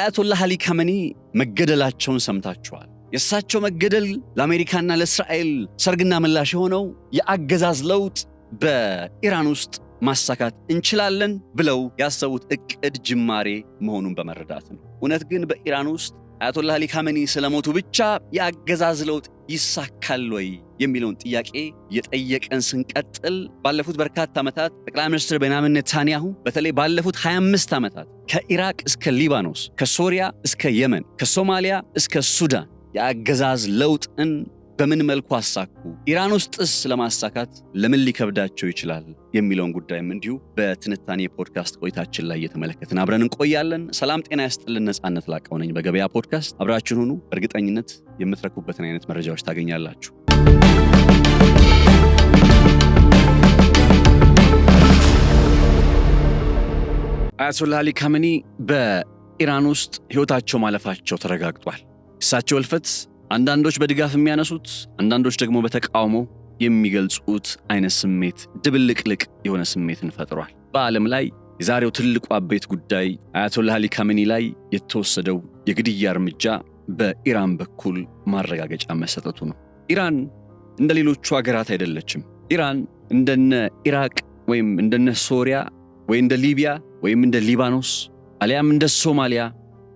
አያቶላህ አሊ ካሜኒ መገደላቸውን ሰምታችኋል። የእሳቸው መገደል ለአሜሪካና ለእስራኤል ሰርግና ምላሽ የሆነው የአገዛዝ ለውጥ በኢራን ውስጥ ማሳካት እንችላለን ብለው ያሰቡት እቅድ ጅማሬ መሆኑን በመረዳት ነው። እውነት ግን በኢራን ውስጥ አያቶላህ አሊ ካሜኒ ስለሞቱ ብቻ የአገዛዝ ለውጥ ይሳካል ወይ የሚለውን ጥያቄ የጠየቀን ስንቀጥል ባለፉት በርካታ ዓመታት ጠቅላይ ሚኒስትር ቤንያሚን ኔታንያሁ በተለይ ባለፉት 25 ዓመታት ከኢራቅ እስከ ሊባኖስ፣ ከሶሪያ እስከ የመን፣ ከሶማሊያ እስከ ሱዳን የአገዛዝ ለውጥን በምን መልኩ አሳኩ? ኢራን ውስጥስ ለማሳካት ለምን ሊከብዳቸው ይችላል የሚለውን ጉዳይም እንዲሁ በትንታኔ ፖድካስት ቆይታችን ላይ እየተመለከትን አብረን እንቆያለን። ሰላም ጤና ያስጥልን። ነጻነት ላቀው ነኝ በገበያ ፖድካስት። አብራችሁን ሁኑ። በእርግጠኝነት የምትረኩበትን አይነት መረጃዎች ታገኛላችሁ። አያቶላህ አሊ ካሜኒ በኢራን ውስጥ ሕይወታቸው ማለፋቸው ተረጋግጧል። እሳቸው እልፈት አንዳንዶች በድጋፍ የሚያነሱት፣ አንዳንዶች ደግሞ በተቃውሞ የሚገልጹት አይነት ስሜት ድብልቅልቅ የሆነ ስሜትን ፈጥሯል። በዓለም ላይ የዛሬው ትልቁ አበይት ጉዳይ አያቶላህ አሊ ካሜኒ ላይ የተወሰደው የግድያ እርምጃ በኢራን በኩል ማረጋገጫ መሰጠቱ ነው። ኢራን እንደ ሌሎቹ ሀገራት አይደለችም። ኢራን እንደነ ኢራቅ ወይም እንደነ ሶሪያ ወይም እንደ ሊቢያ ወይም እንደ ሊባኖስ አሊያም እንደ ሶማሊያ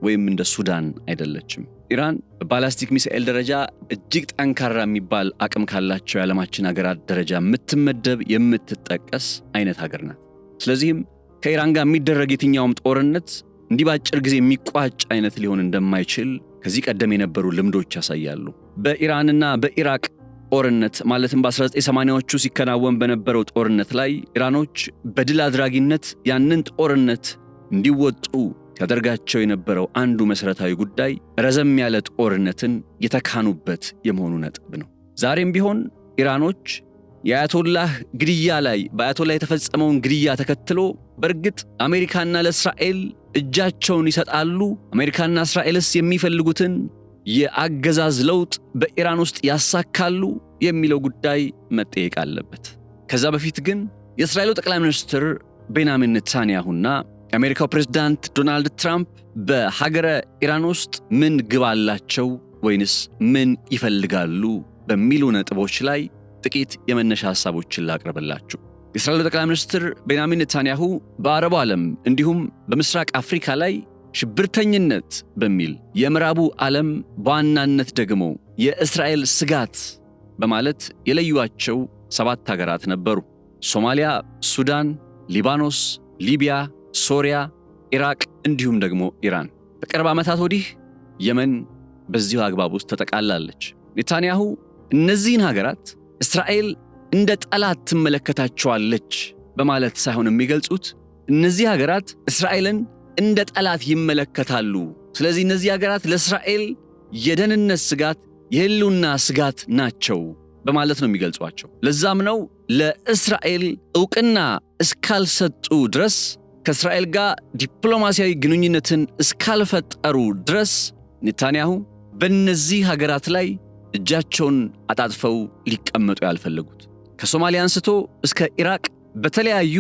ወይም እንደ ሱዳን አይደለችም። ኢራን በባላስቲክ ሚሳኤል ደረጃ እጅግ ጠንካራ የሚባል አቅም ካላቸው የዓለማችን ሀገራት ደረጃ የምትመደብ የምትጠቀስ አይነት ሀገር ናት። ስለዚህም ከኢራን ጋር የሚደረግ የትኛውም ጦርነት እንዲህ ባጭር ጊዜ የሚቋጭ አይነት ሊሆን እንደማይችል ከዚህ ቀደም የነበሩ ልምዶች ያሳያሉ። በኢራንና በኢራቅ ጦርነት ማለትም በ1980ዎቹ ሲከናወን በነበረው ጦርነት ላይ ኢራኖች በድል አድራጊነት ያንን ጦርነት እንዲወጡ ያደርጋቸው የነበረው አንዱ መሰረታዊ ጉዳይ ረዘም ያለ ጦርነትን የተካኑበት የመሆኑ ነጥብ ነው። ዛሬም ቢሆን ኢራኖች የአያቶላህ ግድያ ላይ በአያቶላህ የተፈጸመውን ግድያ ተከትሎ በእርግጥ አሜሪካና ለእስራኤል እጃቸውን ይሰጣሉ፣ አሜሪካና እስራኤልስ የሚፈልጉትን የአገዛዝ ለውጥ በኢራን ውስጥ ያሳካሉ የሚለው ጉዳይ መጠየቅ አለበት። ከዛ በፊት ግን የእስራኤሉ ጠቅላይ ሚኒስትር ቤንያሚን ኔታንያሁና የአሜሪካው ፕሬዝዳንት ዶናልድ ትራምፕ በሀገረ ኢራን ውስጥ ምን ግብ አላቸው ወይንስ ምን ይፈልጋሉ በሚሉ ነጥቦች ላይ ጥቂት የመነሻ ሐሳቦችን ላቅርብላችሁ። የእስራኤሉ ጠቅላይ ሚኒስትር ቤንያሚን ኔታንያሁ በአረቡ ዓለም እንዲሁም በምስራቅ አፍሪካ ላይ ሽብርተኝነት በሚል የምዕራቡ ዓለም በዋናነት ደግሞ የእስራኤል ስጋት በማለት የለዩዋቸው 7 ሀገራት ነበሩ። ሶማሊያ፣ ሱዳን፣ ሊባኖስ፣ ሊቢያ፣ ሶሪያ፣ ኢራቅ እንዲሁም ደግሞ ኢራን። በቅርብ ዓመታት ወዲህ የመን በዚሁ አግባብ ውስጥ ተጠቃላለች። ኔታንያሁ እነዚህን ሀገራት እስራኤል እንደ ጠላት ትመለከታቸዋለች በማለት ሳይሆን የሚገልጹት እነዚህ ሀገራት እስራኤልን እንደ ጠላት ይመለከታሉ። ስለዚህ እነዚህ ሀገራት ለእስራኤል የደህንነት ስጋት፣ የህልውና ስጋት ናቸው በማለት ነው የሚገልጿቸው። ለዛም ነው ለእስራኤል ዕውቅና እስካልሰጡ ድረስ ከእስራኤል ጋር ዲፕሎማሲያዊ ግንኙነትን እስካልፈጠሩ ድረስ ኔታንያሁ በእነዚህ ሀገራት ላይ እጃቸውን አጣጥፈው ሊቀመጡ ያልፈለጉት። ከሶማሊያ አንስቶ እስከ ኢራቅ በተለያዩ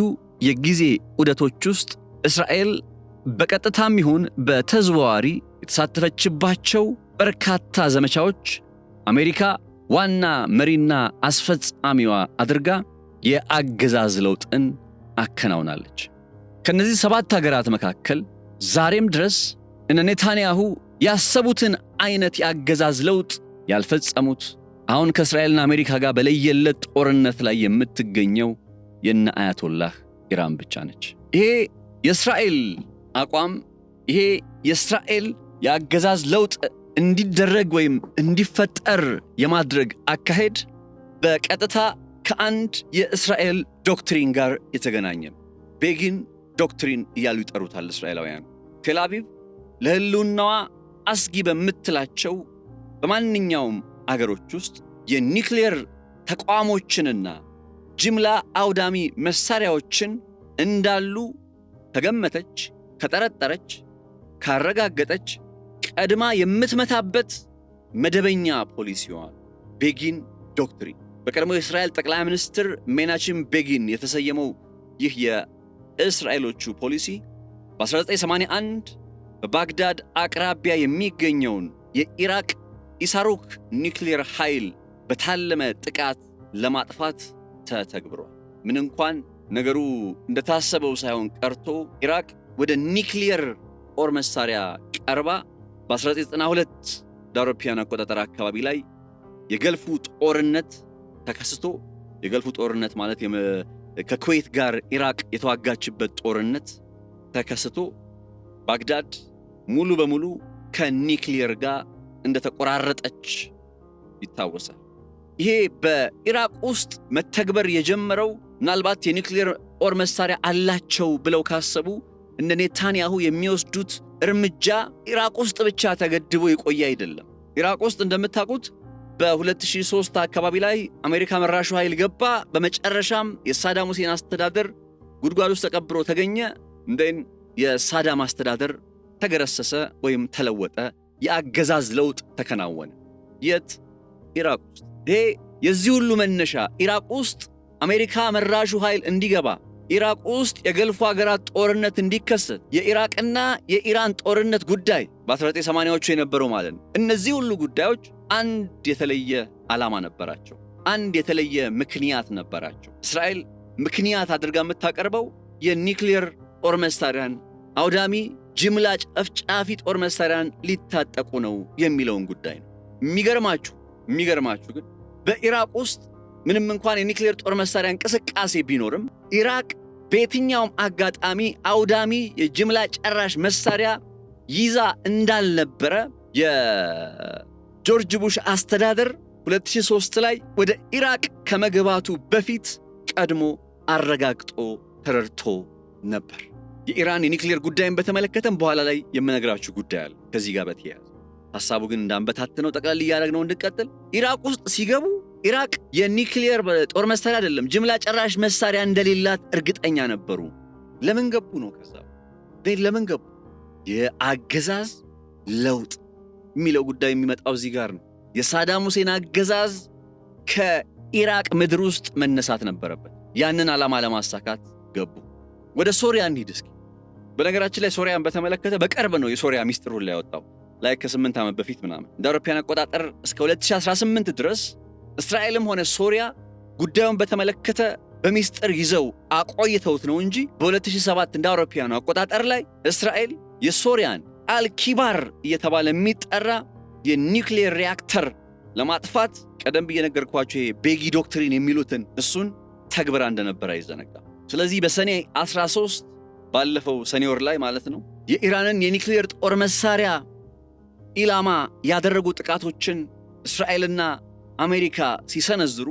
የጊዜ ዑደቶች ውስጥ እስራኤል በቀጥታም ይሁን በተዘዋዋሪ የተሳተፈችባቸው በርካታ ዘመቻዎች አሜሪካ ዋና መሪና አስፈጻሚዋ አድርጋ የአገዛዝ ለውጥን አከናውናለች። ከነዚህ 7 ሀገራት መካከል ዛሬም ድረስ እነ ኔታንያሁ ያሰቡትን አይነት የአገዛዝ ለውጥ ያልፈጸሙት አሁን ከእስራኤልና አሜሪካ ጋር በለየለት ጦርነት ላይ የምትገኘው የነ አያቶላህ ኢራን ብቻ ነች። ይሄ የእስራኤል አቋም፣ ይሄ የእስራኤል የአገዛዝ ለውጥ እንዲደረግ ወይም እንዲፈጠር የማድረግ አካሄድ በቀጥታ ከአንድ የእስራኤል ዶክትሪን ጋር የተገናኘ ቤጊን ዶክትሪን እያሉ ይጠሩታል እስራኤላውያን። ቴል አቪቭ ለህልውናዋ አስጊ በምትላቸው በማንኛውም አገሮች ውስጥ የኒውክሌር ተቋሞችንና ጅምላ አውዳሚ መሳሪያዎችን እንዳሉ ከገመተች፣ ከጠረጠረች፣ ካረጋገጠች ቀድማ የምትመታበት መደበኛ ፖሊሲዋ ቤጊን ዶክትሪን። በቀድሞው የእስራኤል ጠቅላይ ሚኒስትር ሜናችም ቤጊን የተሰየመው ይህ የእስራኤሎቹ ፖሊሲ በ1981 በባግዳድ አቅራቢያ የሚገኘውን የኢራቅ ኢሳሩክ ኒውክሌር ኃይል በታለመ ጥቃት ለማጥፋት ተተግብሯል። ምን እንኳን ነገሩ እንደታሰበው ሳይሆን ቀርቶ ኢራቅ ወደ ኒውክሌር ጦር መሳሪያ ቀርባ በ1992 አውሮፓውያን አቆጣጠር አካባቢ ላይ የገልፉ ጦርነት ተከስቶ የገልፉ ጦርነት ማለት ከኩዌት ጋር ኢራቅ የተዋጋችበት ጦርነት ተከስቶ ባግዳድ ሙሉ በሙሉ ከኒውክሌር ጋር እንደተቆራረጠች ይታወሳል። ይሄ በኢራቅ ውስጥ መተግበር የጀመረው ምናልባት የኒውክሌር ጦር መሳሪያ አላቸው ብለው ካሰቡ እነ ኔታንያሁ የሚወስዱት እርምጃ ኢራቅ ውስጥ ብቻ ተገድቦ የቆየ አይደለም። ኢራቅ ውስጥ እንደምታውቁት በ2003 አካባቢ ላይ አሜሪካ መራሹ ኃይል ገባ። በመጨረሻም የሳዳም ሁሴን አስተዳደር ጉድጓድ ውስጥ ተቀብሮ ተገኘ። እንደን የሳዳም አስተዳደር ተገረሰሰ ወይም ተለወጠ። የአገዛዝ ለውጥ ተከናወነ። የት? ኢራቅ ውስጥ። ይሄ የዚህ ሁሉ መነሻ ኢራቅ ውስጥ አሜሪካ መራሹ ኃይል እንዲገባ፣ ኢራቅ ውስጥ የገልፉ ሀገራት ጦርነት እንዲከሰት፣ የኢራቅና የኢራን ጦርነት ጉዳይ በ1980ዎቹ የነበረው ማለት ነው። እነዚህ ሁሉ ጉዳዮች አንድ የተለየ ዓላማ ነበራቸው። አንድ የተለየ ምክንያት ነበራቸው። እስራኤል ምክንያት አድርጋ የምታቀርበው የኒውክሌር ጦር መሳሪያን አውዳሚ ጅምላ ጨፍጫፊ ጦር መሳሪያን ሊታጠቁ ነው የሚለውን ጉዳይ ነው። የሚገርማችሁ ግን በኢራቅ ውስጥ ምንም እንኳን የኒውክሌር ጦር መሳሪያ እንቅስቃሴ ቢኖርም ኢራቅ በየትኛውም አጋጣሚ አውዳሚ የጅምላ ጨራሽ መሳሪያ ይዛ እንዳልነበረ የጆርጅ ቡሽ አስተዳደር 2003 ላይ ወደ ኢራቅ ከመግባቱ በፊት ቀድሞ አረጋግጦ ተረድቶ ነበር። የኢራን የኒውክሌር ጉዳይን በተመለከተም በኋላ ላይ የምነግራችሁ ጉዳይ አለ ከዚህ ጋር በተያያዘ። ሐሳቡ ግን እንዳንበታተነው ጠቅላላ እያደረግነው እንድቀጥል ኢራቅ ውስጥ ሲገቡ ኢራቅ የኒውክሌር ጦር መሳሪያ አይደለም ጅምላ ጨራሽ መሳሪያ እንደሌላት እርግጠኛ ነበሩ። ለምን ገቡ ነው? ከዛ ለምን ገቡ? የአገዛዝ ለውጥ የሚለው ጉዳይ የሚመጣው እዚህ ጋር ነው። የሳዳም ሁሴን አገዛዝ ከኢራቅ ምድር ውስጥ መነሳት ነበረበት። ያንን ዓላማ ለማሳካት ገቡ። ወደ ሶሪያ እንሂድ እስኪ። በነገራችን ላይ ሶሪያን በተመለከተ በቅርብ ነው የሶሪያ ሚስጥሩን ላይ ያወጣው ላይ ከ8 ዓመት በፊት ምናምን እንደ አውሮፓውያን አቆጣጠር እስከ 2018 ድረስ እስራኤልም ሆነ ሶሪያ ጉዳዩን በተመለከተ በሚስጥር ይዘው አቆይተውት ነው እንጂ በ2007 እንደ አውሮፓውያኑ አቆጣጠር ላይ እስራኤል የሶሪያን አልኪባር እየተባለ የሚጠራ የኒውክሌር ሪያክተር ለማጥፋት ቀደም ብዬ ነገርኳችሁ ቤጊ ዶክትሪን የሚሉትን እሱን ተግብራ እንደነበረ አይዘነጋም። ስለዚህ በሰኔ 13 ባለፈው ሰኔ ወር ላይ ማለት ነው የኢራንን የኒውክሌር ጦር መሳሪያ ኢላማ ያደረጉ ጥቃቶችን እስራኤልና አሜሪካ ሲሰነዝሩ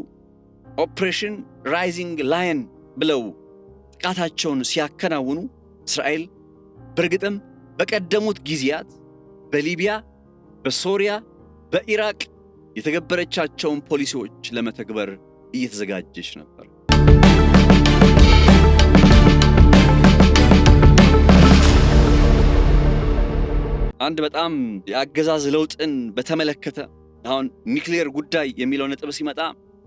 ኦፕሬሽን ራይዚንግ ላየን ብለው ጥቃታቸውን ሲያከናውኑ እስራኤል በእርግጥም በቀደሙት ጊዜያት በሊቢያ፣ በሶሪያ፣ በኢራቅ የተገበረቻቸውን ፖሊሲዎች ለመተግበር እየተዘጋጀች ነበር። አንድ በጣም የአገዛዝ ለውጥን በተመለከተ አሁን ኒውክሌር ጉዳይ የሚለው ነጥብ ሲመጣ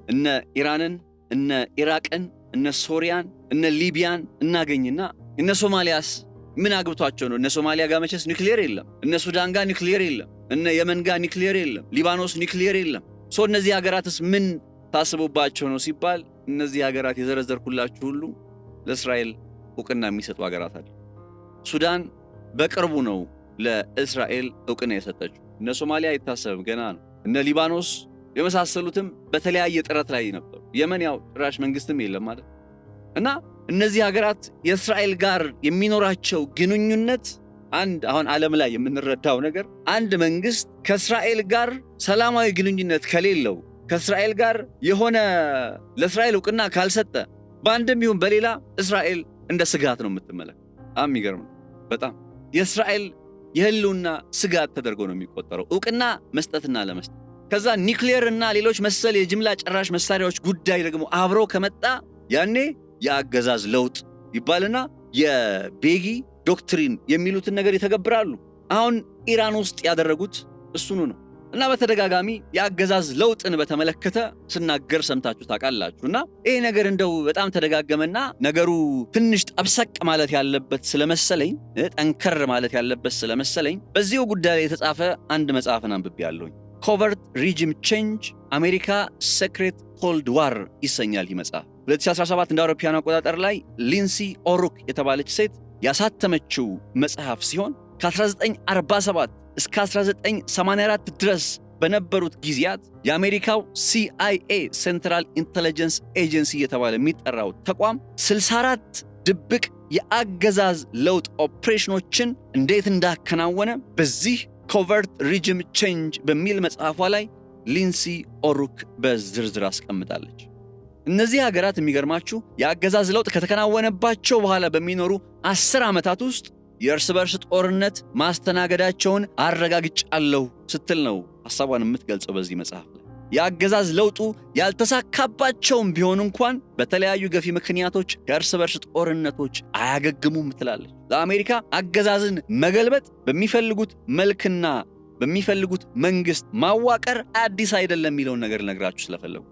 እነ ኢራንን፣ እነ ኢራቅን፣ እነ ሶሪያን፣ እነ ሊቢያን እናገኝና እነ ሶማሊያስ ምን አግብቷቸው ነው? እነ ሶማሊያ ጋር መቼስ ኒውክሌር የለም። እነ ሱዳን ጋር ኒውክሌር የለም። እነ የመን ጋር ኒውክሌር የለም። ሊባኖስ ኒውክሌር የለም። እነዚህ ሀገራትስ ምን ታስቡባቸው ነው ሲባል እነዚህ ሀገራት የዘረዘርኩላችሁ ሁሉ ለእስራኤል ዕውቅና የሚሰጡ ሀገራት አሉ። ሱዳን በቅርቡ ነው ለእስራኤል ዕውቅና የሰጠችው። እነ ሶማሊያ አይታሰብም ገና ነው። እነ ሊባኖስ የመሳሰሉትም በተለያየ ጥረት ላይ ነበሩ። የመን ያው ጭራሽ መንግስትም የለም ማለት እና እነዚህ ሀገራት የእስራኤል ጋር የሚኖራቸው ግንኙነት አንድ አሁን ዓለም ላይ የምንረዳው ነገር አንድ መንግስት ከእስራኤል ጋር ሰላማዊ ግንኙነት ከሌለው ከእስራኤል ጋር የሆነ ለእስራኤል ዕውቅና ካልሰጠ በአንድም ይሁን በሌላ እስራኤል እንደ ስጋት ነው የምትመለከተው። የሚገርም በጣም የእስራኤል የህልውና ስጋት ተደርጎ ነው የሚቆጠረው ዕውቅና መስጠትና ለመስጠት። ከዛ ኒውክሌር እና ሌሎች መሰል የጅምላ ጨራሽ መሳሪያዎች ጉዳይ ደግሞ አብሮ ከመጣ ያኔ የአገዛዝ ለውጥ ይባልና የቤጊ ዶክትሪን የሚሉትን ነገር ይተገብራሉ። አሁን ኢራን ውስጥ ያደረጉት እሱኑ ነው። እና በተደጋጋሚ የአገዛዝ ለውጥን በተመለከተ ስናገር ሰምታችሁ ታውቃላችሁና ይሄ ነገር እንደው በጣም ተደጋገመና ነገሩ ትንሽ ጠብሰቅ ማለት ያለበት ስለመሰለኝ ጠንከር ማለት ያለበት ስለመሰለኝ በዚሁ ጉዳይ ላይ የተጻፈ አንድ መጽሐፍን አንብቤያለሁ። ኮቨርት ሪጂም ቼንጅ አሜሪካ ሴክሬት ኮልድ ዋር ይሰኛል ይህ መጽሐፍ። 2017 እንደ አውሮፓውያን አቆጣጠር ላይ ሊንሲ ኦሩክ የተባለች ሴት ያሳተመችው መጽሐፍ ሲሆን ከ1947 እስከ 1984 ድረስ በነበሩት ጊዜያት የአሜሪካው CIA ሴንትራል ኢንተለጀንስ ኤጀንሲ የተባለ የሚጠራው ተቋም 64 ድብቅ የአገዛዝ ለውጥ ኦፕሬሽኖችን እንዴት እንዳከናወነ በዚህ ኮቨርት ሪጂም ቼንጅ በሚል መጽሐፏ ላይ ሊንሲ ኦሩክ በዝርዝር አስቀምጣለች። እነዚህ ሀገራት የሚገርማችሁ የአገዛዝ ለውጥ ከተከናወነባቸው በኋላ በሚኖሩ 10 ዓመታት ውስጥ የእርስ በርስ ጦርነት ማስተናገዳቸውን አረጋግጫለሁ ስትል ነው ሐሳቧን የምትገልጸው በዚህ መጽሐፍ ላይ። የአገዛዝ ለውጡ ያልተሳካባቸውም ቢሆን እንኳን በተለያዩ ገፊ ምክንያቶች የእርስ በርስ ጦርነቶች አያገግሙም ትላለች። ለአሜሪካ አገዛዝን መገልበጥ በሚፈልጉት መልክና በሚፈልጉት መንግስት ማዋቀር አዲስ አይደለም የሚለውን ነገር ልነግራችሁ ስለፈለጉ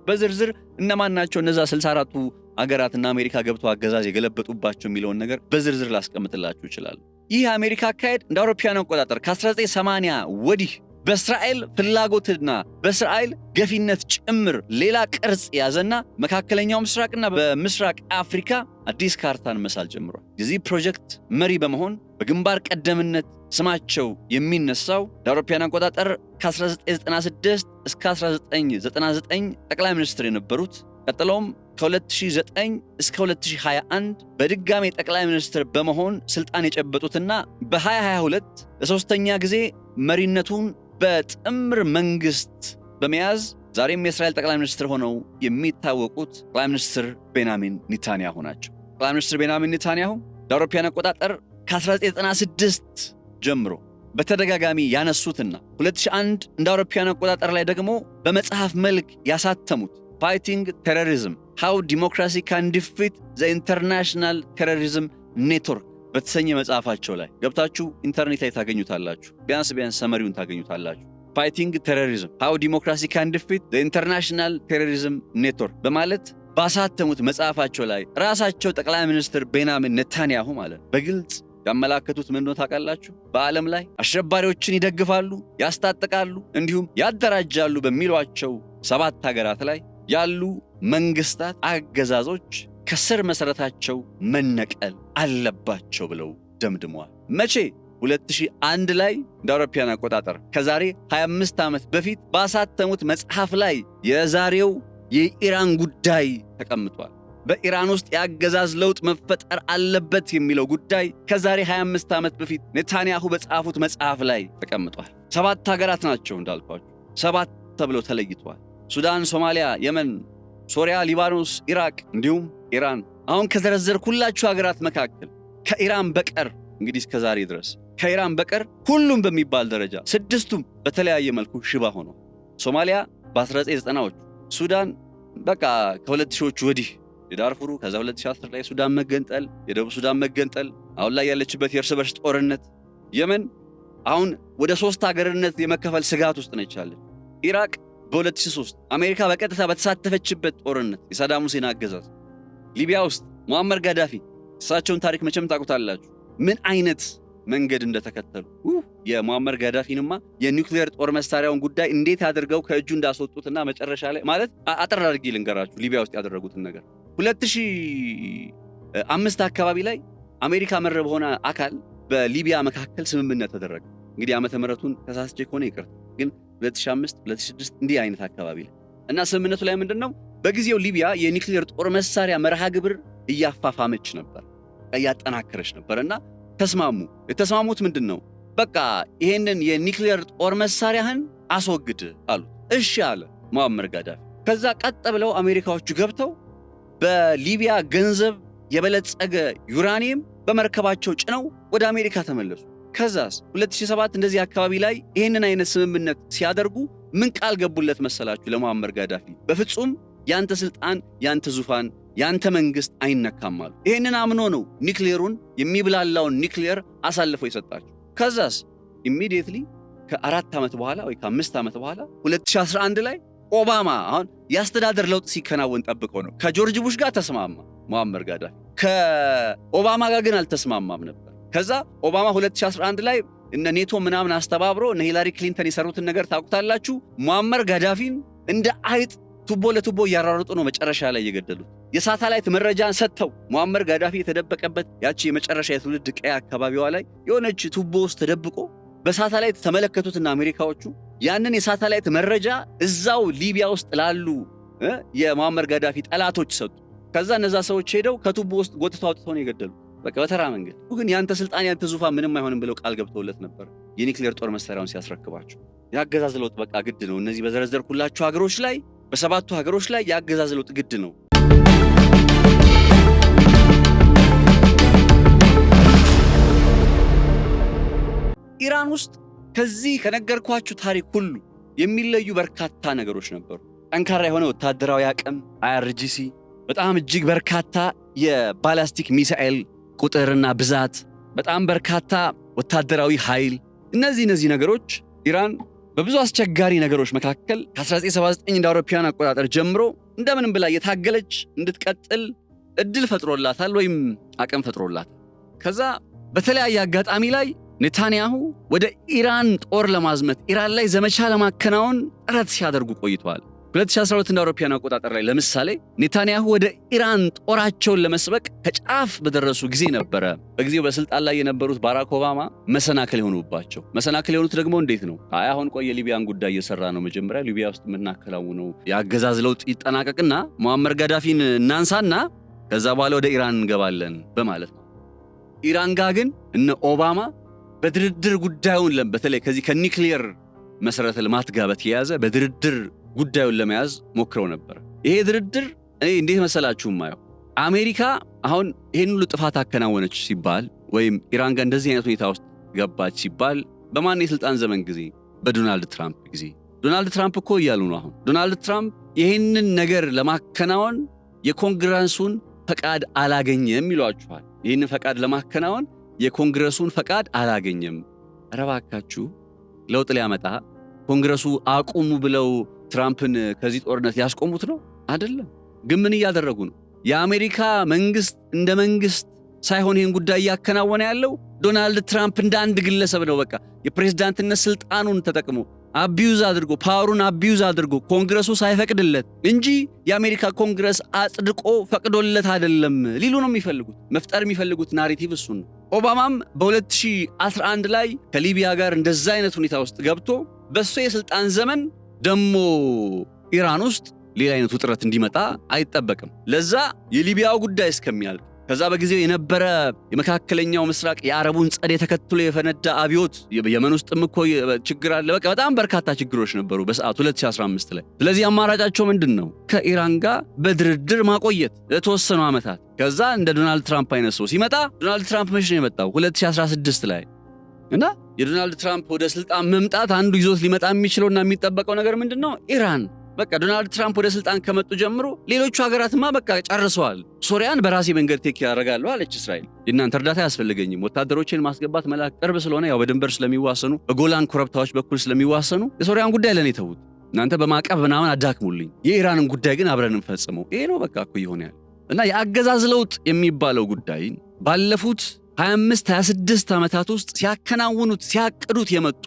በዝርዝር እነማን ናቸው እነዛ 64ቱ አገራትና አሜሪካ ገብተው አገዛዝ የገለበጡባቸው የሚለውን ነገር በዝርዝር ላስቀምጥላችሁ ይችላል። ይህ የአሜሪካ አካሄድ እንደ አውሮፓውያን አቆጣጠር ከ1980 ወዲህ በእስራኤል ፍላጎትና በእስራኤል ገፊነት ጭምር ሌላ ቅርጽ ያዘና መካከለኛው ምስራቅና በምስራቅ አፍሪካ አዲስ ካርታን መሳል ጀምሯል። የዚህ ፕሮጀክት መሪ በመሆን በግንባር ቀደምነት ስማቸው የሚነሳው እንደ አውሮፓውያን አቆጣጠር ከ1996 እስከ 1999 ጠቅላይ ሚኒስትር የነበሩት ቀጥሎም ከ2009 እስከ 2021 በድጋሜ ጠቅላይ ሚኒስትር በመሆን ስልጣን የጨበጡትና በ2022 ለሶስተኛ ጊዜ መሪነቱን በጥምር መንግስት በመያዝ ዛሬም የእስራኤል ጠቅላይ ሚኒስትር ሆነው የሚታወቁት ጠቅላይ ሚኒስትር ቤንያሚን ኔታንያሁ ናቸው። ጠቅላይ ሚኒስትር ቤንያሚን ኔታንያሁ እንደ አውሮፓውያን አቆጣጠር ከ1996 ጀምሮ በተደጋጋሚ ያነሱትና 2001 እንደ አውሮፓውያን አቆጣጠር ላይ ደግሞ በመጽሐፍ መልክ ያሳተሙት ፋይቲንግ ቴሮሪዝም ሃው ዲሞክራሲ ካን ዲፊት ዘ ኢንተርናሽናል ቴሮሪዝም ኔትወርክ በተሰኘ መጽሐፋቸው ላይ ገብታችሁ ኢንተርኔት ላይ ታገኙታላችሁ። ቢያንስ ሰመሪውን ታገኙታላችሁ። ፋይቲንግ ቴሮሪዝም ሃው ዲሞክራሲ ካን ዲፊት ዘ ኢንተርናሽናል ቴሮሪዝም ኔትወርክ በማለት ባሳተሙት መጽሐፋቸው ላይ ራሳቸው ጠቅላይ ሚኒስትር ቤንያሚን ኔታንያሁ ማለት በግልጽ ያመላከቱት ምን እንደሆነ ታውቃላችሁ? በዓለም ላይ አሸባሪዎችን ይደግፋሉ፣ ያስታጥቃሉ፣ እንዲሁም ያደራጃሉ በሚሏቸው 7 ሀገራት ላይ ያሉ መንግስታት አገዛዞች ከስር መሰረታቸው መነቀል አለባቸው ብለው ደምድመዋል። መቼ? 2001 ላይ እንደ አውሮፓውያን አቆጣጠር ከዛሬ 25 ዓመት በፊት ባሳተሙት መጽሐፍ ላይ የዛሬው የኢራን ጉዳይ ተቀምጧል። በኢራን ውስጥ የአገዛዝ ለውጥ መፈጠር አለበት የሚለው ጉዳይ ከዛሬ 25 ዓመት በፊት ኔታንያሁ በጻፉት መጽሐፍ ላይ ተቀምጧል። 7 ሀገራት ናቸው እንዳልኳችሁ 7 ተብለው ተለይተዋል። ሱዳን፣ ሶማሊያ፣ የመን፣ ሶሪያ፣ ሊባኖስ፣ ኢራቅ እንዲሁም ኢራን። አሁን ከዘረዘርኩላችሁ ሀገራት መካከል ከኢራን በቀር እንግዲህ እስከዛሬ ድረስ ከኢራን በቀር ሁሉም በሚባል ደረጃ 6ቱም በተለያየ መልኩ ሽባ ሆነዋል። ሶማሊያ በ1990ዎቹ፣ ሱዳን በቃ ከ2000ዎቹ ወዲህ የዳርፉሩ፣ ከዛ 2010 ላይ ሱዳን መገንጠል፣ የደቡብ ሱዳን መገንጠል፣ አሁን ላይ ያለችበት የእርስ በርስ ጦርነት፣ የመን አሁን ወደ 3 ሀገርነት የመከፈል ስጋት ውስጥ ነች ያለች፣ ኢራቅ በ2003 አሜሪካ በቀጥታ በተሳተፈችበት ጦርነት የሳዳም ሁሴን አገዛዝ፣ ሊቢያ ውስጥ ሙአመር ጋዳፊ፣ እሳቸውን ታሪክ መቼም ታውቁታላችሁ ምን አይነት መንገድ እንደተከተሉ። የሙአመር ጋዳፊንማ የኒውክሌር ጦር መሳሪያውን ጉዳይ እንዴት አድርገው ከእጁ እንዳስወጡትና መጨረሻ ላይ ማለት አጠር አድርጌ ልንገራችሁ ሊቢያ ውስጥ ያደረጉትን ነገር። 2005 አካባቢ ላይ አሜሪካ መር በሆነ አካል በሊቢያ መካከል ስምምነት ተደረገ። እንግዲህ ዓመተ ምህረቱን ተሳስቼ ከሆነ ይቅርታ፣ ግን 2005 2006 እንዲህ አይነት አካባቢ ላይ እና ስምምነቱ ላይ ምንድነው? በጊዜው ሊቢያ የኒውክሌር ጦር መሳሪያ መርሃ ግብር እያፋፋመች ነበር፣ እያጠናከረች ነበርና ተስማሙ። የተስማሙት ምንድነው? በቃ ይሄንን የኒውክሌር ጦር መሳሪያህን አስወግድ አሉ። እሺ አለ ሙአመር ጋዳፊ። ከዛ ቀጥ ብለው አሜሪካዎቹ ገብተው በሊቢያ ገንዘብ የበለጸገ ዩራኒየም በመርከባቸው ጭነው ወደ አሜሪካ ተመለሱ። ከዛስ 2007 እንደዚህ አካባቢ ላይ ይሄንን አይነት ስምምነት ሲያደርጉ ምን ቃል ገቡለት መሰላችሁ? ለሙአመር ጋዳፊ በፍጹም ያንተ ስልጣን፣ ያንተ ዙፋን፣ ያንተ መንግስት አይነካም አሉ። ይሄንን አምኖ ነው ኒውክሌሩን የሚብላላውን ኒውክሌር አሳልፎ ይሰጣቸው። ከዛስ ኢሚዲየትሊ ከ4 ዓመት በኋላ ወይ ከ5 ዓመት በኋላ 2011 ላይ ኦባማ አሁን ያስተዳደር ለውጥ ሲከናወን ጠብቀው ነው ከጆርጅ ቡሽ ጋር ተስማማ ሙአመር ጋዳፊ። ከኦባማ ጋር ግን አልተስማማም ነበር። ከዛ ኦባማ 2011 ላይ እነ ኔቶ ምናምን አስተባብሮ እነ ሂላሪ ክሊንተን የሰሩትን ነገር ታውቁታላችሁ። ሙአመር ጋዳፊን እንደ አይጥ ቱቦ ለቱቦ እያራረጡ ነው መጨረሻ ላይ የገደሉት። የሳተላይት መረጃን ሰጥተው ሙአመር ጋዳፊ የተደበቀበት ያቺ የመጨረሻ የትውልድ ቀይ አካባቢዋ ላይ የሆነች ቱቦ ውስጥ ተደብቆ በሳተላይት ተመለከቱትና አሜሪካዎቹ ያንን የሳተላይት መረጃ እዛው ሊቢያ ውስጥ ላሉ የሙአመር ጋዳፊ ጠላቶች ሰጡ። ከዛ እነዛ ሰዎች ሄደው ከቱቦ ውስጥ ጎትተው አውጥተው ነው የገደሉት። በቃ በተራ መንገድ። ግን ያንተ ስልጣን ያንተ ዙፋን ምንም አይሆንም ብለው ቃል ገብተውለት ነበር የኒክሌር ጦር መሳሪያውን ሲያስረክባቸው። የአገዛዝ ለውጥ በቃ ግድ ነው። እነዚህ በዘረዘርኩላችሁ ሀገሮች ላይ በ7ቱ ሀገሮች ላይ የአገዛዝ ለውጥ ግድ ነው። ኢራን ውስጥ ከዚህ ከነገርኳችሁ ታሪክ ሁሉ የሚለዩ በርካታ ነገሮች ነበሩ። ጠንካራ የሆነ ወታደራዊ አቅም IRGC፣ በጣም እጅግ በርካታ የባላስቲክ ሚሳኤል ቁጥርና ብዛት፣ በጣም በርካታ ወታደራዊ ኃይል። እነዚህ ነገሮች ኢራን በብዙ አስቸጋሪ ነገሮች መካከል ከ1979 እንደ አውሮፓውያን አቆጣጠር ጀምሮ እንደምንም ብላ የታገለች እንድትቀጥል እድል ፈጥሮላታል ወይም አቅም ፈጥሮላታል። ከዛ በተለያየ አጋጣሚ ላይ ኔታንያሁ ወደ ኢራን ጦር ለማዝመት ኢራን ላይ ዘመቻ ለማከናወን ጥረት ሲያደርጉ ቆይተዋል። 2012 እንደ አውሮፓውያን አቆጣጠር ላይ ለምሳሌ ኔታንያሁ ወደ ኢራን ጦራቸውን ለመስበቅ ከጫፍ በደረሱ ጊዜ ነበረ በጊዜው በስልጣን ላይ የነበሩት ባራክ ኦባማ መሰናክል የሆኑባቸው። መሰናክል የሆኑት ደግሞ እንዴት ነው? አሁን ቆይ የሊቢያን ጉዳይ እየሰራ ነው፣ መጀመሪያ ሊቢያ ውስጥ የምናከናውነው የአገዛዝ ለውጥ ይጠናቀቅና ሙአመር ጋዳፊን እናንሳና ከዛ በኋላ ወደ ኢራን እንገባለን በማለት ነው። ኢራን ጋር ግን እነ ኦባማ በድርድር ጉዳዩን በተለይ ከዚህ ከኒክሌር መሰረተ ልማት ጋር በተያያዘ በድርድር ጉዳዩን ለመያዝ ሞክረው ነበር። ይሄ ድርድር እንዴት መሰላችሁ ማየው? አሜሪካ አሁን ይሄን ሁሉ ጥፋት አከናወነች ሲባል ወይም ኢራን ጋር እንደዚህ አይነት ሁኔታ ውስጥ ገባች ሲባል በማን የስልጣን ዘመን ጊዜ? በዶናልድ ትራምፕ ጊዜ። ዶናልድ ትራምፕ እኮ እያሉ ነው አሁን ዶናልድ ትራምፕ ይሄንን ነገር ለማከናወን የኮንግረሱን ፈቃድ አላገኘም ይሏችኋል። ይሄንን ፈቃድ ለማከናወን የኮንግረሱን ፈቃድ አላገኘም። ኧረ እባካችሁ ለውጥ ሊያመጣ ኮንግረሱ አቁሙ ብለው ትራምፕን ከዚህ ጦርነት ያስቆሙት ነው አይደለም። ግን ምን እያደረጉ ነው? የአሜሪካ መንግስት እንደ መንግስት ሳይሆን ይህን ጉዳይ እያከናወነ ያለው ዶናልድ ትራምፕ እንደ አንድ ግለሰብ ነው። በቃ የፕሬዝዳንትነት ስልጣኑን ተጠቅሞ አቢዩዝ አድርጎ ፓወሩን አቢዩዝ አድርጎ ኮንግረሱ ሳይፈቅድለት እንጂ የአሜሪካ ኮንግረስ አጽድቆ ፈቅዶለት አይደለም ሊሉ ነው የሚፈልጉት። መፍጠር የሚፈልጉት ናሬቲቭ እሱን ነው። ኦባማም በ2011 ላይ ከሊቢያ ጋር እንደዛ አይነት ሁኔታ ውስጥ ገብቶ በሱ የስልጣን ዘመን ደሞ ኢራን ውስጥ ሌላ አይነት ውጥረት እንዲመጣ አይጠበቅም። ለዛ የሊቢያው ጉዳይ እስከሚያልቅ ከዛ በጊዜው የነበረ የመካከለኛው ምስራቅ የአረቡን ጸደይ ተከትሎ የፈነዳ አብዮት፣ የመን ውስጥም እኮ ችግር አለ። በቃ በጣም በርካታ ችግሮች ነበሩ በሰዓቱ 2015 ላይ። ስለዚህ አማራጫቸው ምንድን ነው? ከኢራን ጋር በድርድር ማቆየት ለተወሰኑ ዓመታት። ከዛ እንደ ዶናልድ ትራምፕ አይነት ሰው ሲመጣ ዶናልድ ትራምፕ መቼ ነው የመጣው? 2016 ላይ እና የዶናልድ ትራምፕ ወደ ስልጣን መምጣት አንዱ ይዞት ሊመጣ የሚችለውና የሚጠበቀው ነገር ምንድን ነው? ኢራን። በቃ ዶናልድ ትራምፕ ወደ ስልጣን ከመጡ ጀምሮ ሌሎቹ ሀገራትማ በቃ ጨርሰዋል። ሶሪያን በራሴ መንገድ ቴክ ያደርጋለሁ አለች እስራኤል። የእናንተ እርዳታ አያስፈልገኝም፣ ወታደሮችን ማስገባት መላክ ቅርብ ስለሆነ ያው በድንበር ስለሚዋሰኑ በጎላን ኮረብታዎች በኩል ስለሚዋሰኑ የሶሪያን ጉዳይ ለኔ ተውት፣ እናንተ በማዕቀብ ምናምን አዳክሙልኝ፣ የኢራንን ጉዳይ ግን አብረን እንፈጽመው። ይሄ ነው በቃ እኮ ይሆን ያለ እና የአገዛዝ ለውጥ የሚባለው ጉዳይ ባለፉት 25-26 ዓመታት ውስጥ ሲያከናውኑት ሲያቅዱት የመጡ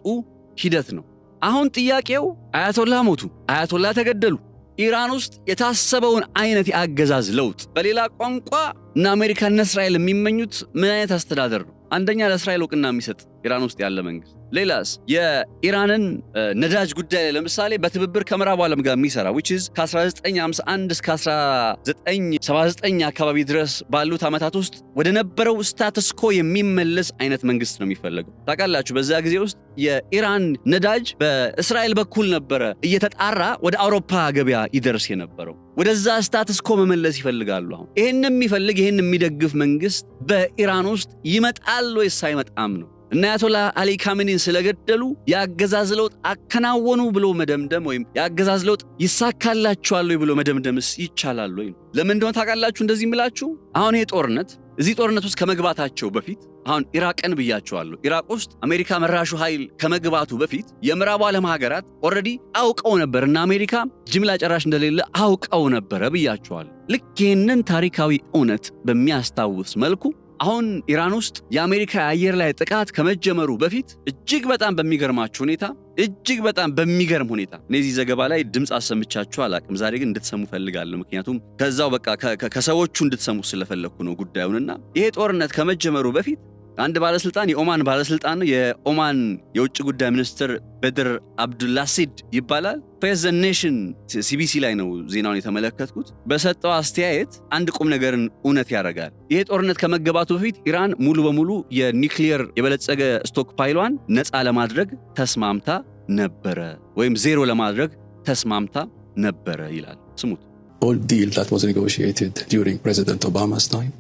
ሂደት ነው። አሁን ጥያቄው አያቶላ ሞቱ፣ አያቶላ ተገደሉ። ኢራን ውስጥ የታሰበውን አይነት የአገዛዝ ለውጥ በሌላ ቋንቋ እና አሜሪካና እስራኤል የሚመኙት ምን አይነት አስተዳደር ነው? አንደኛ ለእስራኤል እውቅና የሚሰጥ ኢራን ውስጥ ያለ መንግስት፣ ሌላስ የኢራንን ነዳጅ ጉዳይ ለምሳሌ በትብብር ከምዕራቡ ዓለም ጋር የሚሰራ which is ከ1951 እስከ 1979 አካባቢ ድረስ ባሉት ዓመታት ውስጥ ወደ ነበረው ስታተስ ኮ የሚመለስ አይነት መንግስት ነው የሚፈልገው። ታውቃላችሁ በዛ ጊዜ ውስጥ የኢራን ነዳጅ በእስራኤል በኩል ነበረ እየተጣራ ወደ አውሮፓ ገበያ ይደርስ የነበረው። ወደዛ ስታተስ ኮ መመለስ ይፈልጋሉ። አሁን ይሄን የሚፈልግ ይሄን የሚደግፍ መንግስት በኢራን ውስጥ ይመጣል ወይስ አይመጣም ነው። እና አያቶላ አሊ ካሜኒን ስለገደሉ የአገዛዝ ለውጥ አከናወኑ ብሎ መደምደም ወይም የአገዛዝ ለውጥ ይሳካላችኋል ወይ ብሎ መደምደምስ ይቻላል ወይ? ለምን እንደሆነ ታውቃላችሁ እንደዚህ ምላችሁ? አሁን ይሄ ጦርነት እዚህ ጦርነት ውስጥ ከመግባታቸው በፊት አሁን ኢራቅን ብያቸዋለሁ። ኢራቅ ውስጥ አሜሪካ መራሹ ኃይል ከመግባቱ በፊት የምዕራቡ ዓለም ሀገራት ኦልሬዲ አውቀው ነበር እና አሜሪካ ጅምላ ጨራሽ እንደሌለ አውቀው ነበረ ብያቸዋለሁ። ልክ ይህንን ታሪካዊ እውነት በሚያስታውስ መልኩ አሁን ኢራን ውስጥ የአሜሪካ የአየር ላይ ጥቃት ከመጀመሩ በፊት እጅግ በጣም በሚገርማችሁ ሁኔታ እጅግ በጣም በሚገርም ሁኔታ እነዚህ ዘገባ ላይ ድምፅ አሰምቻችሁ አላቅም። ዛሬ ግን እንድትሰሙ ፈልጋለሁ። ምክንያቱም ከዛው በቃ ከሰዎቹ እንድትሰሙ ስለፈለኩ ነው ጉዳዩንና ይሄ ጦርነት ከመጀመሩ በፊት አንድ ባለስልጣን የኦማን ባለስልጣን ነው። የኦማን የውጭ ጉዳይ ሚኒስትር በድር አብዱላሲድ ይባላል። ፌስ ዘ ኔሽን ሲቢሲ ላይ ነው ዜናውን የተመለከትኩት። በሰጠው አስተያየት አንድ ቁም ነገርን እውነት ያደርጋል። ይሄ ጦርነት ከመገባቱ በፊት ኢራን ሙሉ በሙሉ የኒውክሊየር የበለጸገ ስቶክ ፓይሏን ነፃ ለማድረግ ተስማምታ ነበረ ወይም ዜሮ ለማድረግ ተስማምታ ነበረ ይላል። ስሙት። All deal that was negotiated during President Obama's time.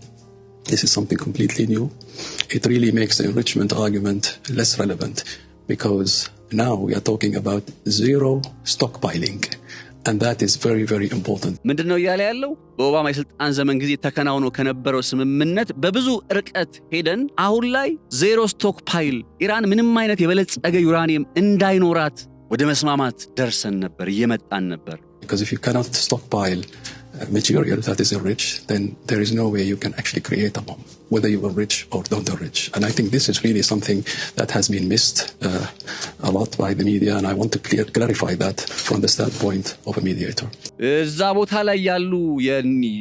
This is something completely new. It really makes the enrichment argument less relevant because now we are talking about zero stockpiling and that is very, very important. ምንድነው እያለ ያለው? በኦባማ የስልጣን ዘመን ጊዜ ተከናውኖ ከነበረው ስምምነት በብዙ ርቀት ሄደን አሁን ላይ ዜሮ ስቶክ ፓይል ኢራን ምንም አይነት የበለጸገ ዩራኒየም እንዳይኖራት ወደ መስማማት ደርሰን ነበር፣ እየመጣን ነበር። Because if you cannot stockpile material that is enriched, then there is no way you can actually create a bomb, whether you enrich or don't enrich. And I think this is really something that has been missed a lot by the media, and I want to clarify that from the standpoint of a mediator. እዛ ቦታ ላይ ያሉ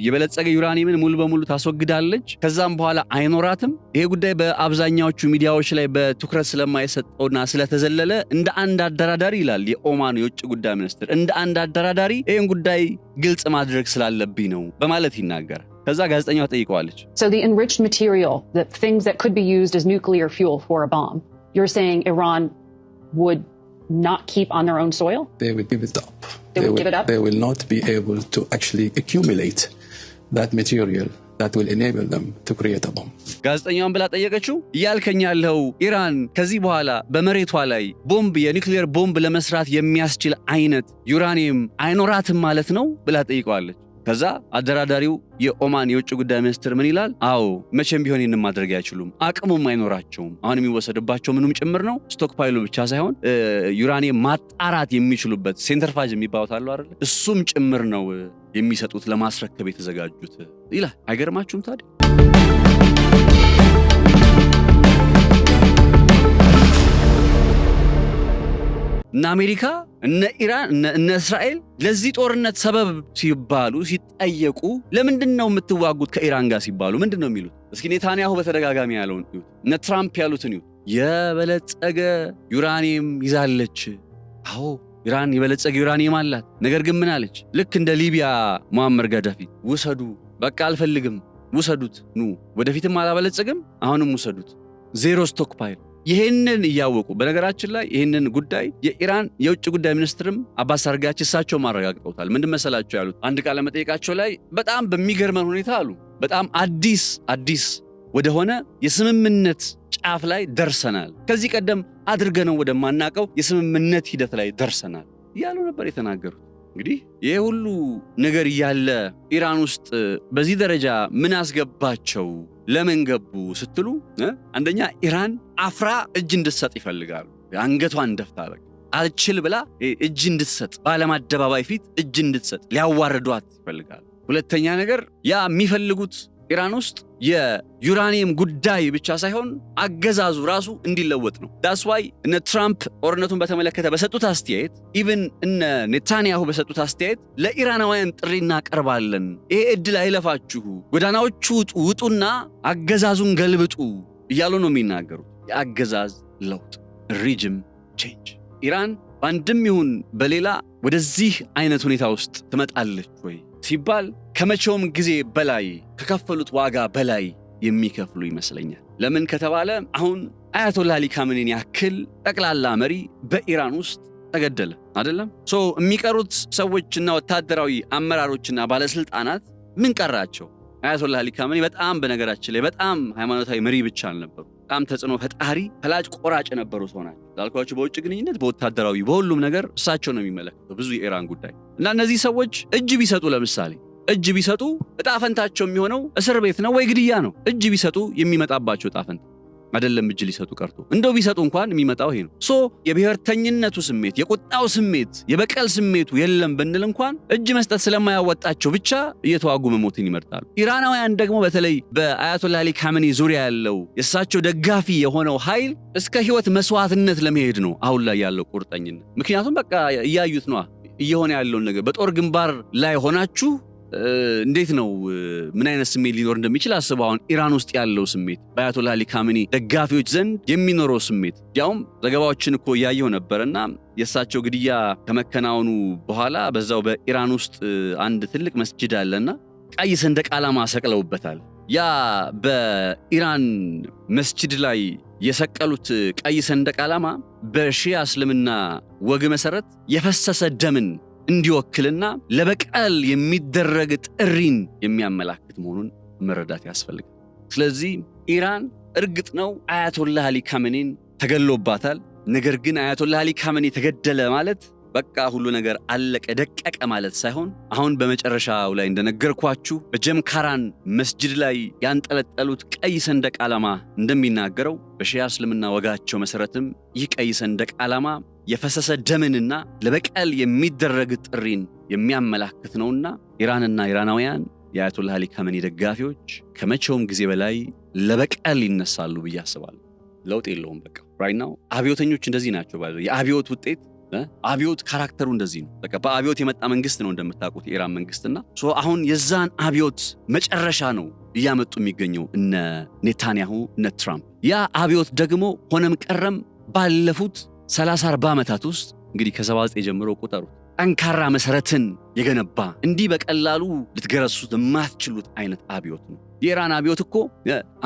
የበለጸገ ዩራኒየምን ሙሉ በሙሉ ታስወግዳለች፣ ከዛም በኋላ አይኖራትም። ይሄ ጉዳይ በአብዛኛዎቹ ሚዲያዎች ላይ በትኩረት ስለማይሰጠውና ስለተዘለለ እንደ አንድ አደራዳሪ ይላል የኦማን የውጭ ጉዳይ ሚኒስትር፣ እንደ አንድ አደራዳሪ ይሄን ጉዳይ ግልጽ ማድረግ ስላለብኝ ነው በማለት ይናገራል። ከዛ ጋዜጠኛው ጠይቀዋለች። So the enriched material, the things that could be used as nuclear fuel for a bomb, you're saying Iran would not keep on their own soil? They will give it up. They will give it up? They will not be able to actually accumulate that material that will enable them to create a bomb. ጋዜጠኛውን ብላ ጠየቀችው፣ እያልከኝ ያለው ኢራን ከዚህ በኋላ በመሬቷ ላይ ቦምብ የኒውክሊየር ቦምብ ለመስራት የሚያስችል አይነት ዩራኒየም አይኖራትም ማለት ነው ብላ ጠይቀዋለች። ከዛ አደራዳሪው የኦማን የውጭ ጉዳይ ሚኒስትር ምን ይላል? አዎ መቼም ቢሆን ይህንን ማድረግ አይችሉም፣ አቅሙም አይኖራቸውም። አሁን የሚወሰድባቸው ምንም ጭምር ነው፣ ስቶክ ፓይሉ ብቻ ሳይሆን ዩራኒየም ማጣራት የሚችሉበት ሴንተርፋጅ የሚባሉት አሉ አይደል? እሱም ጭምር ነው የሚሰጡት ለማስረከብ የተዘጋጁት ይላል። አይገርማችሁም ታዲያ? እነ አሜሪካ እነ ኢራን እነ እስራኤል ለዚህ ጦርነት ሰበብ ሲባሉ ሲጠየቁ ለምንድን ነው የምትዋጉት ከኢራን ጋር ሲባሉ ምንድን ነው የሚሉት? እስኪ ኔታንያሁ በተደጋጋሚ ያለውን ይሁት፣ እነ ትራምፕ ያሉትን ይሁት። የበለጸገ ዩራኒየም ይዛለች። አዎ ኢራን የበለጸገ ዩራኒየም አላት። ነገር ግን ምን አለች? ልክ እንደ ሊቢያ ሙአመር ጋዳፊ ውሰዱ፣ በቃ አልፈልግም፣ ውሰዱት፣ ኑ ወደፊትም አላበለጸግም፣ አሁንም ውሰዱት፣ ዜሮ ስቶክ ፓይል። ይህንን እያወቁ በነገራችን ላይ ይህንን ጉዳይ የኢራን የውጭ ጉዳይ ሚኒስትርም አባስ አርጋቺ እሳቸው ማረጋግጠውታል። ምንድን መሰላቸው ያሉት? አንድ ቃለ መጠይቃቸው ላይ በጣም በሚገርመን ሁኔታ አሉ፣ በጣም አዲስ ወደሆነ የስምምነት ጫፍ ላይ ደርሰናል፣ ከዚህ ቀደም አድርገነው ወደማናቀው የስምምነት ሂደት ላይ ደርሰናል እያሉ ነበር የተናገሩት። እንግዲህ ይህ ሁሉ ነገር እያለ ኢራን ውስጥ በዚህ ደረጃ ምን አስገባቸው? ለምን ገቡ ስትሉ፣ አንደኛ ኢራን አፍራ እጅ እንድትሰጥ ይፈልጋሉ። አንገቷን ደፍታ በቃ አልችል ብላ እጅ እንድትሰጥ፣ በዓለም አደባባይ ፊት እጅ እንድትሰጥ ሊያዋርዷት ይፈልጋሉ። ሁለተኛ ነገር ያ የሚፈልጉት ኢራን ውስጥ የዩራኒየም ጉዳይ ብቻ ሳይሆን አገዛዙ ራሱ እንዲለወጥ ነው። ዳስ ዋይ እነ ትራምፕ ጦርነቱን በተመለከተ በሰጡት አስተያየት፣ ኢቭን እነ ኔታንያሁ በሰጡት አስተያየት ለኢራናውያን ጥሪ እናቀርባለን፣ ይሄ እድል አይለፋችሁ፣ ጎዳናዎቹ ውጡና አገዛዙን ገልብጡ እያሉ ነው የሚናገሩት። የአገዛዝ ለውጥ ሪጅም ቼንጅ። ኢራን በአንድም ይሁን በሌላ ወደዚህ አይነት ሁኔታ ውስጥ ትመጣለች ወይ ሲባል ከመቼውም ጊዜ በላይ ከከፈሉት ዋጋ በላይ የሚከፍሉ ይመስለኛል። ለምን ከተባለ አሁን አያቶላህ አሊ ካሜኒን ያክል ጠቅላላ መሪ በኢራን ውስጥ ተገደለ አይደለም? የሚቀሩት ሰዎችና ወታደራዊ አመራሮችና ባለስልጣናት ምን ቀራቸው? አያቶላህ አሊ ካሜኒ በጣም በነገራችን ላይ በጣም ሃይማኖታዊ መሪ ብቻ አልነበሩ፣ በጣም ተጽዕኖ ፈጣሪ ፈላጭ ቆራጭ የነበሩ ሰው ናቸው። ላልኳችሁ በውጭ ግንኙነት፣ በወታደራዊ፣ በሁሉም ነገር እሳቸው ነው የሚመለከተው ብዙ የኢራን ጉዳይ እና እነዚህ ሰዎች እጅ ቢሰጡ፣ ለምሳሌ እጅ ቢሰጡ እጣ ፈንታቸው የሚሆነው እስር ቤት ነው ወይ ግድያ ነው። እጅ ቢሰጡ የሚመጣባቸው እጣ ፈንታ አይደለም እጅ ሊሰጡ ቀርቶ እንደው ቢሰጡ እንኳን የሚመጣው ይሄ ነው። የብሔርተኝነቱ ስሜት፣ የቁጣው ስሜት፣ የበቀል ስሜቱ የለም ብንል እንኳን እጅ መስጠት ስለማያወጣቸው ብቻ እየተዋጉ መሞትን ይመርጣሉ። ኢራናውያን ደግሞ በተለይ በአያቶላህ አሊ ካሜኒ ዙሪያ ያለው የእሳቸው ደጋፊ የሆነው ኃይል እስከ ህይወት መስዋዕትነት ለመሄድ ነው አሁን ላይ ያለው ቁርጠኝነት። ምክንያቱም በቃ እያዩት ነው እየሆነ ያለውን ነገር። በጦር ግንባር ላይ ሆናችሁ እንዴት ነው ምን አይነት ስሜት ሊኖር እንደሚችል አስበው። አሁን ኢራን ውስጥ ያለው ስሜት በአያቶላህ አሊ ካሜኒ ደጋፊዎች ዘንድ የሚኖረው ስሜት ያውም ዘገባዎችን እኮ እያየው ነበርና የእሳቸው ግድያ ከመከናወኑ በኋላ በዛው በኢራን ውስጥ አንድ ትልቅ መስጂድ አለና ቀይ ሰንደቅ ዓላማ ሰቅለውበታል። ያ በኢራን መስጂድ ላይ የሰቀሉት ቀይ ሰንደቅ ዓላማ በሺያ እስልምና ወግ መሰረት የፈሰሰ ደምን እንዲወክልና ለበቀል የሚደረግ ጥሪን የሚያመላክት መሆኑን መረዳት ያስፈልጋል። ስለዚህ ኢራን እርግጥ ነው አያቶላህ አሊ ካሜኒን ተገሎባታል። ነገር ግን አያቶላህ አሊ ካሜኒ ተገደለ ማለት በቃ ሁሉ ነገር አለቀ ደቀቀ ማለት ሳይሆን አሁን በመጨረሻው ላይ እንደነገርኳችሁ በጀምካራን መስጂድ ላይ ያንጠለጠሉት ቀይ ሰንደቅ ዓላማ እንደሚናገረው በሺያ እስልምና ወጋቸው መሰረትም ይህ ቀይ ሰንደቅ ዓላማ የፈሰሰ ደምንና ለበቀል የሚደረግ ጥሪን የሚያመላክት ነውና ኢራንና ኢራናውያን የአያቶላህ አሊ ካሜኒ ደጋፊዎች ከመቼውም ጊዜ በላይ ለበቀል ይነሳሉ ብዬ አስባለሁ። ለውጥ የለውም። በቃ right now አብዮተኞች እንደዚህ ናቸው። የአብዮት ውጤት አብዮት ካራክተሩ እንደዚህ ነው። በቃ በአብዮት የመጣ መንግስት ነው እንደምታውቁት የኢራን መንግስትና አሁን የዛን አብዮት መጨረሻ ነው እያመጡ የሚገኘው እነ ኔታንያሁ እነ ትራምፕ። ያ አብዮት ደግሞ ሆነም ቀረም ባለፉት 30-40 ዓመታት ውስጥ እንግዲህ ከ79 ጀምሮ ቁጠሩ ጠንካራ መሰረትን የገነባ እንዲህ በቀላሉ ልትገረሱት የማትችሉት አይነት አብዮት ነው። የኢራን አብዮት እኮ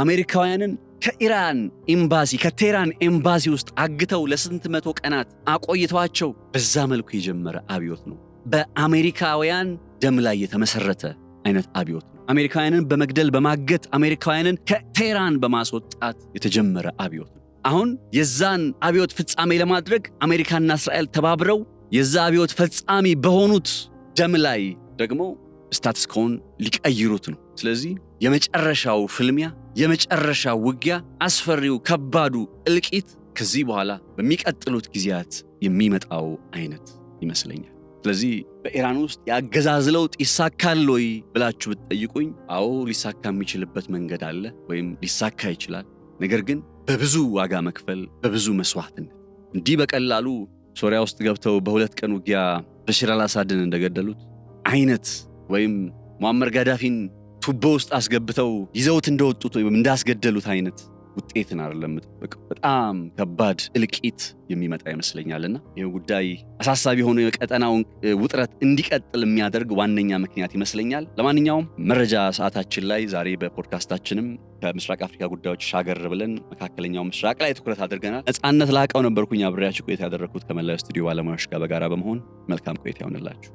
አሜሪካውያንን ከኢራን ኤምባሲ ከቴህራን ኤምባሲ ውስጥ አግተው ለስንት መቶ ቀናት አቆይተዋቸው በዛ መልኩ የጀመረ አብዮት ነው። በአሜሪካውያን ደም ላይ የተመሰረተ አይነት አብዮት ነው። አሜሪካውያንን በመግደል በማገት አሜሪካውያንን ከቴህራን በማስወጣት የተጀመረ አብዮት ነው። አሁን የዛን አብዮት ፍጻሜ ለማድረግ አሜሪካና እስራኤል ተባብረው የዛ አብዮት ፈጻሚ በሆኑት ደም ላይ ደግሞ ስታትስ ኮውን ሊቀይሩት ነው። ስለዚህ የመጨረሻው ፍልሚያ፣ የመጨረሻው ውጊያ፣ አስፈሪው ከባዱ እልቂት ከዚህ በኋላ በሚቀጥሉት ጊዜያት የሚመጣው አይነት ይመስለኛል። ስለዚህ በኢራን ውስጥ የአገዛዝ ለውጥ ይሳካል ወይ ብላችሁ ብትጠይቁኝ፣ አዎ ሊሳካ የሚችልበት መንገድ አለ ወይም ሊሳካ ይችላል። ነገር ግን በብዙ ዋጋ መክፈል፣ በብዙ መስዋዕትነት እንዲህ በቀላሉ ሶሪያ ውስጥ ገብተው በሁለት ቀን ውጊያ በሽር አልአሳድን እንደገደሉት አይነት ወይም ሙአመር ጋዳፊን ቱቦ ውስጥ አስገብተው ይዘውት እንደወጡት ወይም እንዳስገደሉት አይነት ውጤትን አይደለም የምጠብቀው። በጣም ከባድ እልቂት የሚመጣ ይመስለኛልና ይህ ጉዳይ አሳሳቢ ሆኖ የቀጠናውን ውጥረት እንዲቀጥል የሚያደርግ ዋነኛ ምክንያት ይመስለኛል። ለማንኛውም መረጃ ሰዓታችን ላይ ዛሬ በፖድካስታችንም ከምስራቅ አፍሪካ ጉዳዮች ሻገር ብለን መካከለኛው ምስራቅ ላይ ትኩረት አድርገናል። ነጻነት ላቀው ነበርኩኝ አብሬያችሁ ቆይታ ያደረኩት ከመላው ስቱዲዮ ባለሙያዎች ጋር በጋራ በመሆን መልካም ቆይታ ይሁንላችሁ።